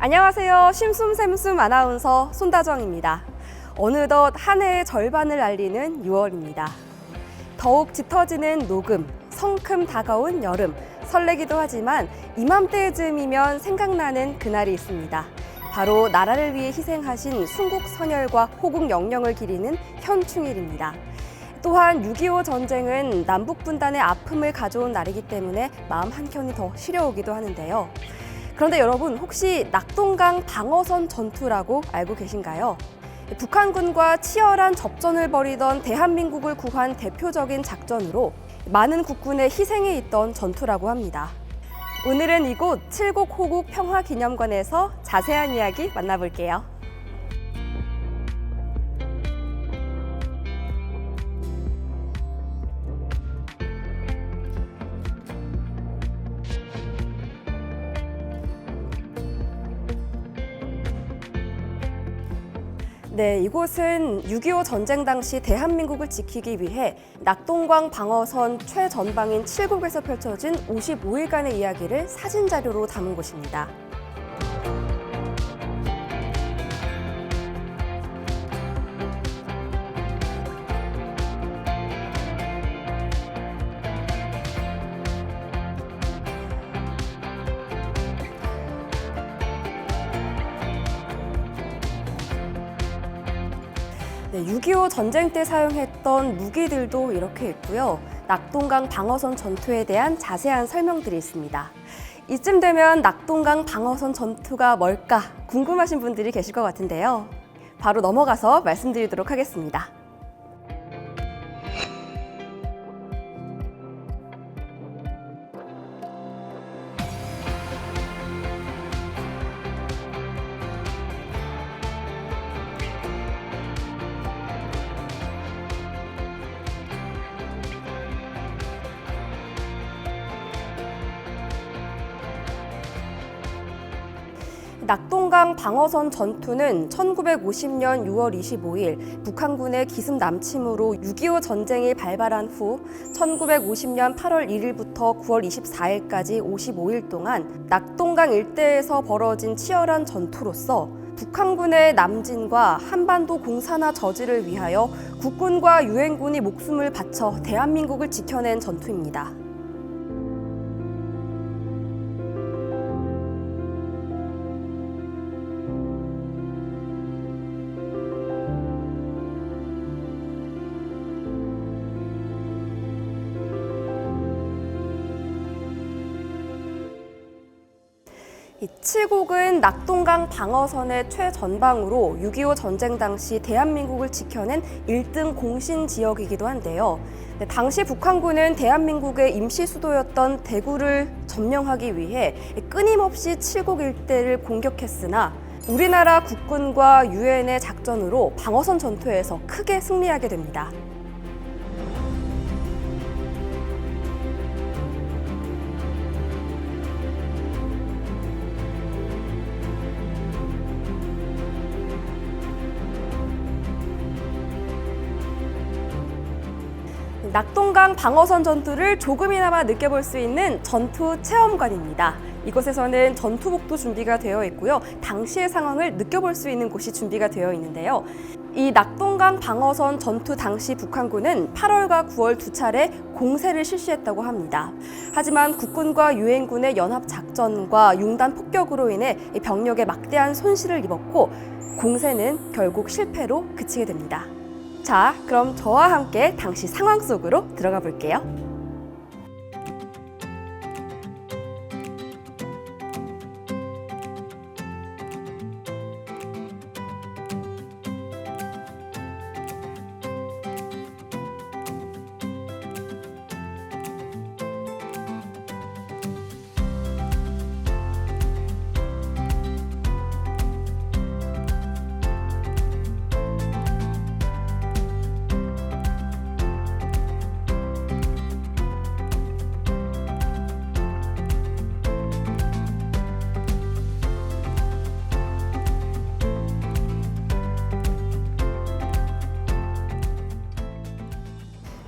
안녕하세요. 심숨샘숨 아나운서 손다정입니다. 어느덧 한 해의 절반을 알리는 6월입니다. 더욱 짙어지는 녹음, 성큼 다가온 여름, 설레기도 하지만 이맘때쯤이면 생각나는 그날이 있습니다. 바로 나라를 위해 희생하신 순국 선열과 호국 영령을 기리는 현충일입니다. 또한 6.25 전쟁은 남북 분단의 아픔을 가져온 날이기 때문에 마음 한켠이 더 시려오기도 하는데요. 그런데 여러분, 혹시 낙동강 방어선 전투라고 알고 계신가요? 북한군과 치열한 접전을 벌이던 대한민국을 구한 대표적인 작전으로 많은 국군의 희생이 있던 전투라고 합니다. 오늘은 이곳 칠곡호국 평화기념관에서 자세한 이야기 만나볼게요. 네, 이곳은 6.25 전쟁 당시 대한민국을 지키기 위해 낙동강 방어선 최전방인 칠곡에서 펼쳐진 55일간의 이야기를 사진 자료로 담은 곳입니다. 네, 6.25 전쟁 때 사용했던 무기들도 이렇게 있고요. 낙동강 방어선 전투에 대한 자세한 설명들이 있습니다. 이쯤 되면 낙동강 방어선 전투가 뭘까 궁금하신 분들이 계실 것 같은데요. 바로 넘어가서 말씀드리도록 하겠습니다. 낙동강 방어선 전투는 1950년 6월 25일 북한군의 기습 남침으로 6.25 전쟁이 발발한 후 1950년 8월 1일부터 9월 24일까지 55일 동안 낙동강 일대에서 벌어진 치열한 전투로서 북한군의 남진과 한반도 공산화 저지를 위하여 국군과 유엔군이 목숨을 바쳐 대한민국을 지켜낸 전투입니다. 이 칠곡은 낙동강 방어선의 최전방으로 6.25 전쟁 당시 대한민국을 지켜낸 1등 공신 지역이기도 한데요. 당시 북한군은 대한민국의 임시 수도였던 대구를 점령하기 위해 끊임없이 칠곡 일대를 공격했으나 우리나라 국군과 유엔의 작전으로 방어선 전투에서 크게 승리하게 됩니다. 낙동강 방어선 전투를 조금이나마 느껴볼 수 있는 전투 체험관입니다. 이곳에서는 전투복도 준비가 되어 있고요. 당시의 상황을 느껴볼 수 있는 곳이 준비가 되어 있는데요. 이 낙동강 방어선 전투 당시 북한군은 8월과 9월 두 차례 공세를 실시했다고 합니다. 하지만 국군과 유엔군의 연합작전과 융단 폭격으로 인해 병력에 막대한 손실을 입었고 공세는 결국 실패로 그치게 됩니다. 자, 그럼 저와 함께 당시 상황 속으로 들어가 볼게요.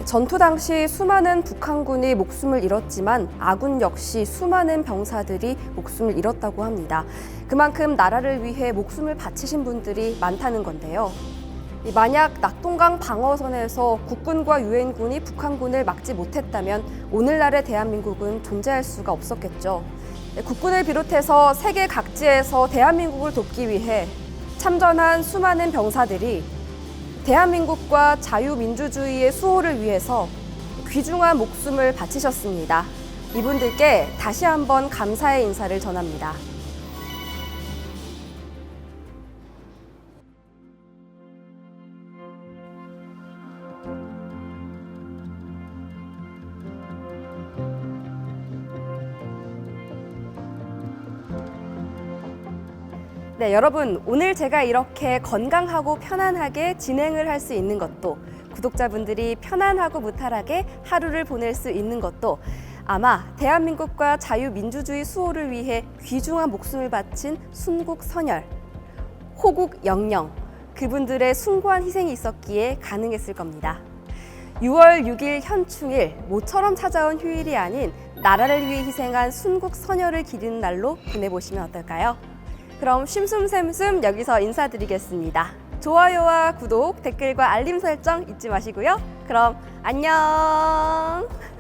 전투 당시 수많은 북한군이 목숨을 잃었지만 아군 역시 수많은 병사들이 목숨을 잃었다고 합니다. 그만큼 나라를 위해 목숨을 바치신 분들이 많다는 건데요. 만약 낙동강 방어선에서 국군과 유엔군이 북한군을 막지 못했다면 오늘날의 대한민국은 존재할 수가 없었겠죠. 국군을 비롯해서 세계 각지에서 대한민국을 돕기 위해 참전한 수많은 병사들이 대한민국과 자유민주주의의 수호를 위해서 귀중한 목숨을 바치셨습니다. 이분들께 다시 한번 감사의 인사를 전합니다. 네, 여러분, 오늘 제가 이렇게 건강하고 편안하게 진행을 할 수 있는 것도, 구독자분들이 편안하고 무탈하게 하루를 보낼 수 있는 것도 아마 대한민국과 자유민주주의 수호를 위해 귀중한 목숨을 바친 순국 선열, 호국 영령, 그분들의 숭고한 희생이 있었기에 가능했을 겁니다. 6월 6일 현충일, 모처럼 찾아온 휴일이 아닌 나라를 위해 희생한 순국 선열을 기리는 날로 보내보시면 어떨까요? 그럼 쉼숨샘숨 여기서 인사드리겠습니다. 좋아요와 구독, 댓글과 알림 설정 잊지 마시고요. 그럼 안녕!